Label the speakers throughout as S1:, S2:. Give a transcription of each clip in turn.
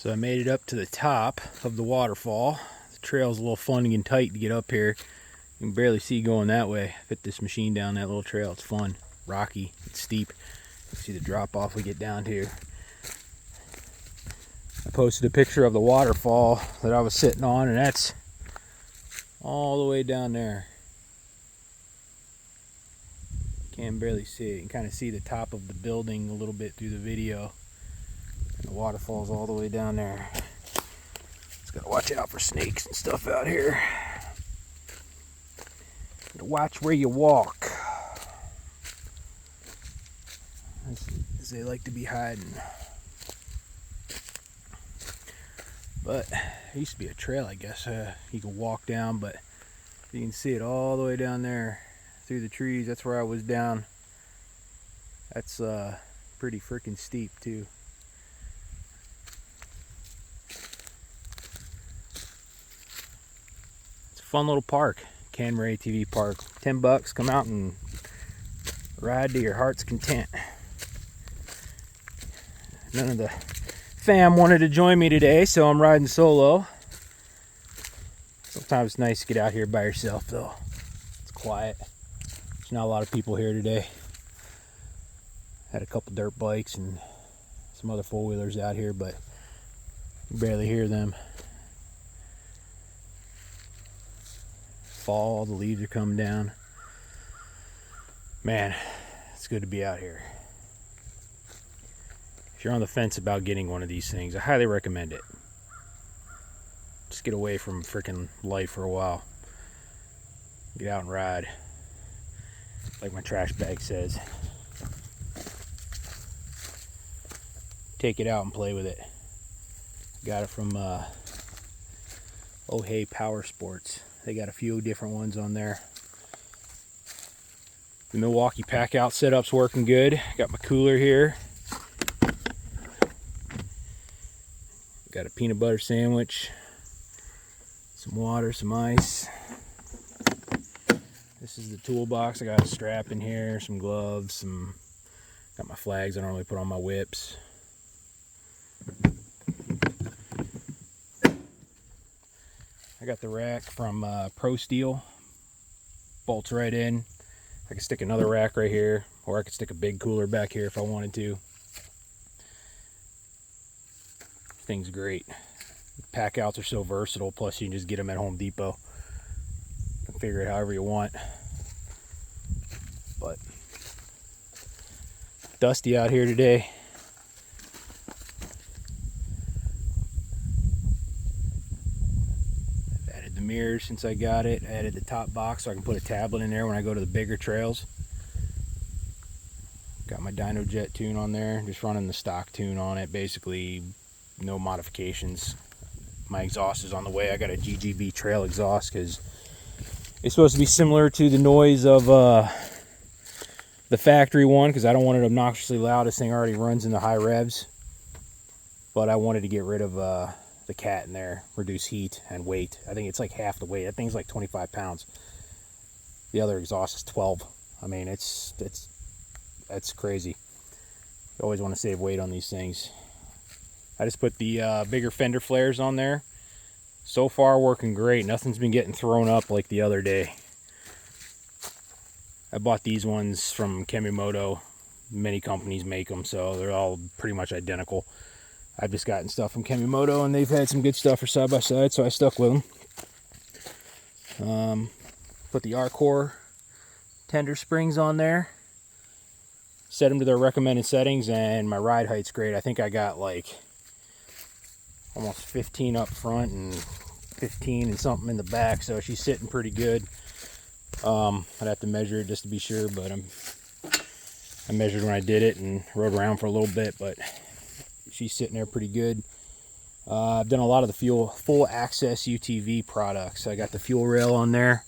S1: So I made it up to the top of the waterfall. The trail's a little funny and tight to get up here. You can barely see going that way. Fit this machine down that little trail. It's fun, rocky, it's steep. You see the drop off we get down to. I posted a picture of the waterfall that I was sitting on, and that's all the way down there. Can barely see it. You can kind of see the top of the building a little bit through the video. And the waterfall's all the way down there. Just gotta watch out for snakes and stuff out here. Gotta watch where you walk, as they like to be hiding. But there used to be a trail, I guess, you could walk down, but you can see it all the way down there through the trees. That's where I was down. That's pretty freaking steep too. It's a fun little park, Canmore ATV Park. $10, come out and ride to your heart's content. None of the fam wanted to join me today, so I'm riding solo. Sometimes it's nice to get out here by yourself though. It's quiet. There's not a lot of people here today. Had a couple dirt bikes and some other four-wheelers out here, but you barely hear them. Fall, the leaves are coming down. Man, it's good to be out here. If you're on the fence about getting one of these things, I highly recommend it. Just get away from freaking life for a while. Get out and ride. Like my trash bag says. Take it out and play with it. Got it from Oh Hey Power Sports. They got a few different ones on there. The Milwaukee pack out setup's working good. Got my cooler here. Got a peanut butter sandwich, some water, some ice. This is the toolbox. I got a strap in here, some gloves, got my flags I normally put on my whips. I got the rack from Pro Steel. Bolts right in. I can stick another rack right here, or I could stick a big cooler back here if I wanted to. Thing's great. Pack outs are so versatile, plus you can just get them at Home Depot. Configure it however you want. But dusty out here today. I've added the mirrors since I got it. I added the top box so I can put a tablet in there when I go to the bigger trails. Got my Dyno Jet tune on there, just running the stock tune on it, basically no modifications. My exhaust is on the way. I got a GGB trail exhaust because it's supposed to be similar to the noise of the factory one, because I don't want it obnoxiously loud. This thing already runs in the high revs, but I wanted to get rid of the cat in there, reduce heat and weight. I think it's like half the weight. That thing's like 25 pounds. The other exhaust is 12. I mean, that's crazy. You always want to save weight on these things. I just put the bigger fender flares on there. So far working great. Nothing's been getting thrown up like the other day. I bought these ones from Kemimoto. Many companies make them, so they're all pretty much identical. I've just gotten stuff from Kemimoto, and they've had some good stuff for side by side, so I stuck with them. Put the R-Core tender springs on there. Set them to their recommended settings, and my ride height's great. I think I got like almost 15 up front and 15 and something in the back, so she's sitting pretty good. I'd have to measure it just to be sure, but I measured when I did it and rode around for a little bit, but she's sitting there pretty good. I've done a lot of the full access UTV products. I got the fuel rail on there.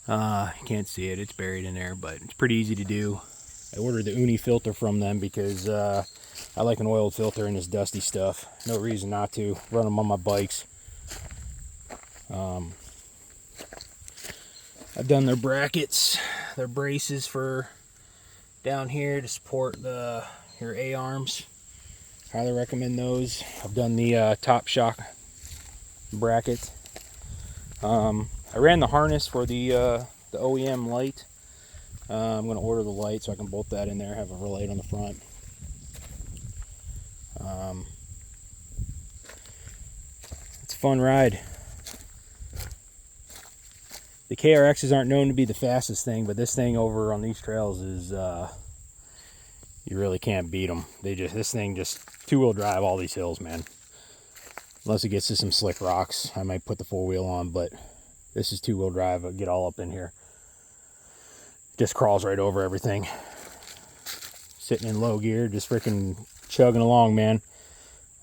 S1: You can't see it, it's buried in there, but it's pretty easy to do. I ordered the Uni filter from them because I like an oiled filter in this dusty stuff. No reason not to. Run them on my bikes. I've done their brackets, their braces for down here to support your A-arms. highly recommend those. I've done the top shock bracket. I ran the harness for the OEM light. I'm going to order the light so I can bolt that in there, have a light on the front. It's a fun ride. The KRXs aren't known to be the fastest thing, but this thing over on these trails is, you really can't beat them. This thing just two-wheel drive all these hills, man. Unless it gets to some slick rocks, I might put the four-wheel on, but this is two-wheel drive. I'll get all up in here. Just crawls right over everything. Sitting in low gear, just freaking chugging along, man.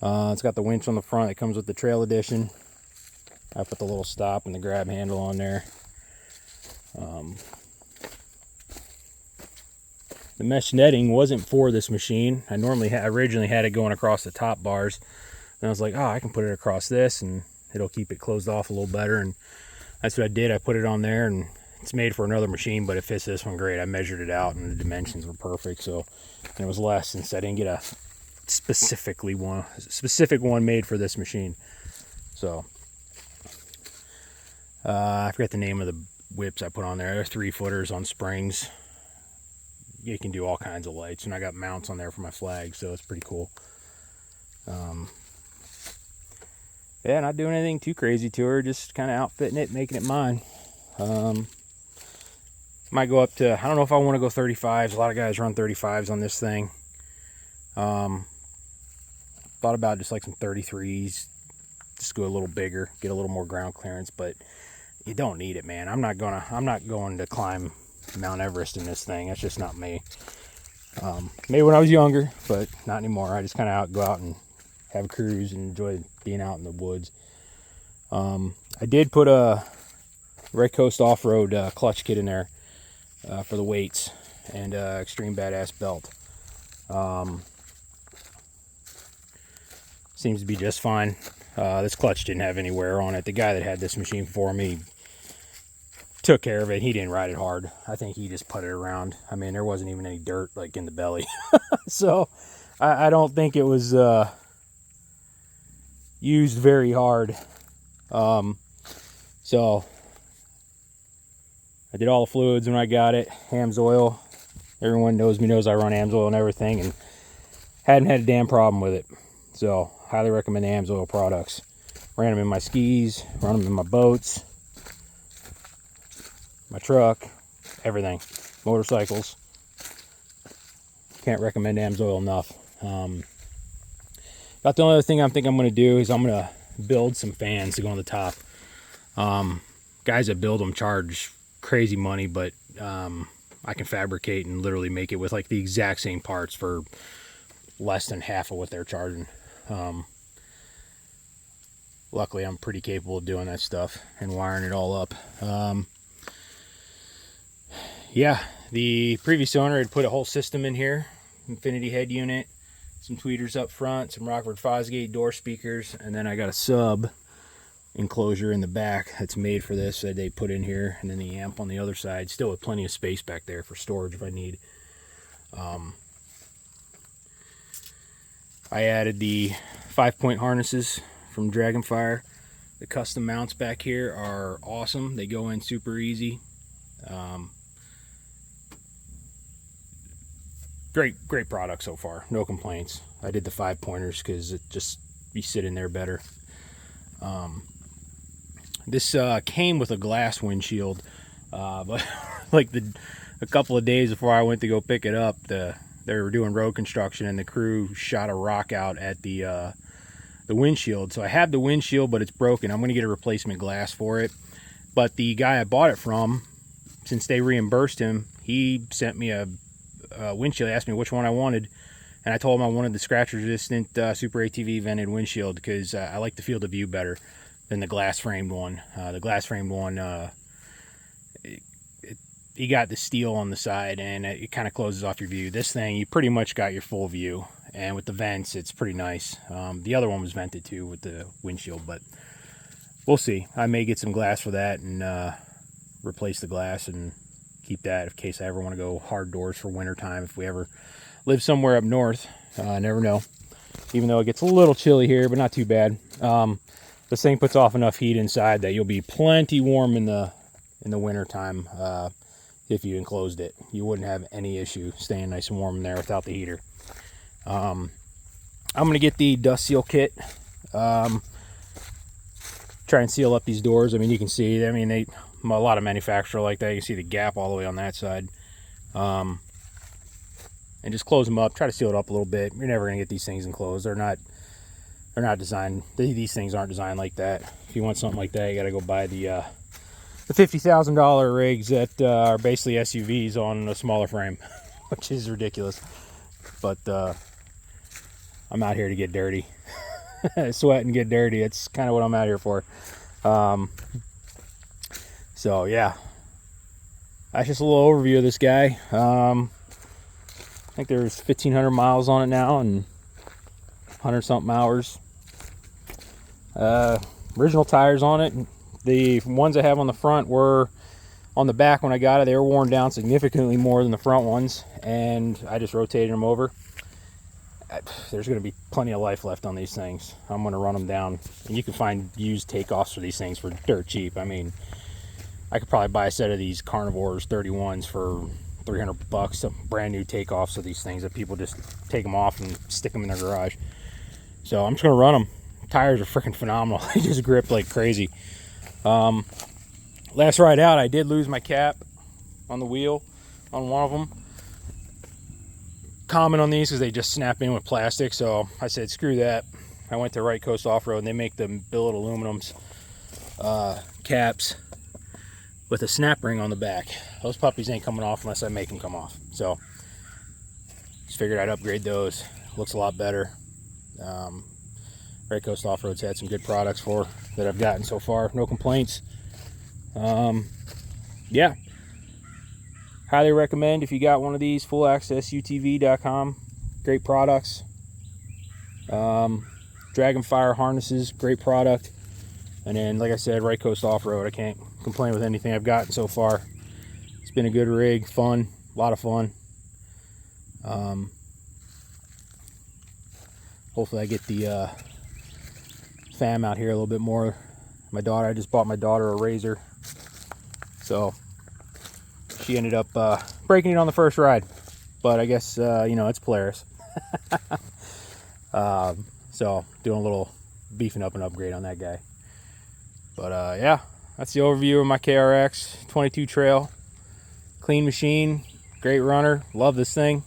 S1: It's got the winch on the front. It comes with the Trail Edition. I put the little stop and the grab handle on there. The mesh netting wasn't for this machine. I originally had it going across the top bars. And I was like, oh, I can put it across this and it'll keep it closed off a little better. And that's what I did. I put it on there, and it's made for another machine, but it fits this one great. I measured it out and the dimensions were perfect. So, and it was less since I didn't get a specific one made for this machine. So, I forgot the name of the whips I put on there. They're 3-footers on springs. You can do all kinds of lights, and I got mounts on there for my flag, so it's pretty cool. Yeah, not doing anything too crazy to her, just kind of outfitting it, making it mine. Might go up to, I don't know if I want to go 35s. A lot of guys run 35s on this thing. Thought about just like some 33s, just go a little bigger, get a little more ground clearance, but you don't need it, man. I'm not going to climb Mount Everest in this thing. That's just not me. Maybe when I was younger, but not anymore. I just kind of go out and have a cruise and enjoy being out in the woods. I did put a Red Coast off-road clutch kit in there for the weights and extreme badass belt. Seems to be just fine. This clutch didn't have any wear on it. The guy that had this machine for me took care of it. He didn't ride it hard. I think he just put it around. I mean, there wasn't even any dirt like in the belly. So I don't think it was used very hard. So I did all the fluids when I got it. Hams oil. Everyone knows I run hams oil and everything, and hadn't had a damn problem with it. So highly recommend the hams oil products. Ran them in my skis, run them in my boats, my truck, everything. Motorcycles. Can't recommend hams oil enough. About the only other thing I'm going to do is I'm going to build some fans to go on the top. Guys that build them charge crazy money, but I can fabricate and literally make it with like the exact same parts for less than half of what they're charging. Luckily, I'm pretty capable of doing that stuff and wiring it all up. Yeah, the previous owner had put a whole system in here. Infinity head unit, some tweeters up front, some Rockford Fosgate door speakers, and then I got a sub enclosure in the back that's made for this that they put in here, and then the amp on the other side, still with plenty of space back there for storage if I need. I added the 5-point harnesses from Dragonfire. The custom mounts back here are awesome. They go in super easy. Great product so far. No complaints. I did the 5-pointers because it just be sitting there better. This came with a glass windshield, but like a couple of days before I went to go pick it up, they were doing road construction and the crew shot a rock out at the windshield. So I have the windshield, but it's broken. I'm going to get a replacement glass for it. But the guy I bought it from, since they reimbursed him, he sent me a windshield. He asked me which one I wanted, and I told him I wanted the scratch resistant Super ATV vented windshield because I like the field of view better than the glass framed one. The glass framed one, you got the steel on the side and it kind of closes off your view. This thing, you pretty much got your full view, and with the vents it's pretty nice. The other one was vented too with the windshield, but we'll see. I may get some glass for that and replace the glass and keep that in case I ever want to go hard doors for winter time if we ever live somewhere up north. I never know. even though it gets a little chilly here, but not too bad. This thing puts off enough heat inside that you'll be plenty warm in the winter time. If you enclosed it, you wouldn't have any issue staying nice and warm in there without the heater. I'm gonna get the dust seal kit. Try and seal up these doors. I mean, you can see, I mean, a lot of manufacturers like that. You can see the gap all the way on that side. And just close them up. Try to seal it up a little bit. You're never gonna get these things enclosed. They're not designed. These things aren't designed like that. If you want something like that, you gotta go buy the $50,000 rigs that are basically SUVs on a smaller frame, which is ridiculous. But I'm out here to get dirty. Sweat and get dirty. That's kind of what I'm out here for. So yeah, that's just a little overview of this guy. I think there's 1,500 miles on it now and 100 something hours. Original tires on it. The ones I have on the front were on the back when I got it. They were worn down significantly more than the front ones, and I just rotated them over. There's going to be plenty of life left on these things. I'm going to run them down, and you can find used takeoffs for these things for dirt cheap. I mean, I could probably buy a set of these Carnivores 31s for $300, some brand new takeoffs of these things that people just take them off and stick them in their garage. So I'm just going to run them. Tires are freaking phenomenal. They just grip like crazy. Last ride out, I did lose my cap on the wheel on one of them. Common on these because they just snap in with plastic, so I said screw that. I went to Right Coast Off-Road, and they make the billet aluminums caps with a snap ring on the back. Those puppies ain't coming off unless I make them come off. So just figured I'd upgrade those. Looks a lot better. Right Coast Off-Road's had some good products for that I've gotten so far. No complaints. Yeah, highly recommend if you got one of these. fullaccessutv.com. Great products. Dragonfire harnesses, great product. And then, like I said, Right Coast Off-Road. I can't complain with anything I've gotten so far. It's been a good rig, fun, a lot of fun. Hopefully I get the fam out here a little bit more. I just bought my daughter a razor, so she ended up breaking it on the first ride, but I guess you know, it's Polaris. So doing a little beefing up and upgrade on that guy. But yeah, that's the overview of my KRX 22 Trail. Clean machine, great runner, love this thing.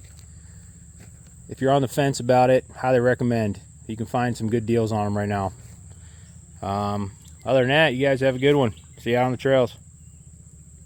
S1: If you're on the fence about it, highly recommend. You can find some good deals on them right now. Other than that, you guys have a good one. See you out on the trails.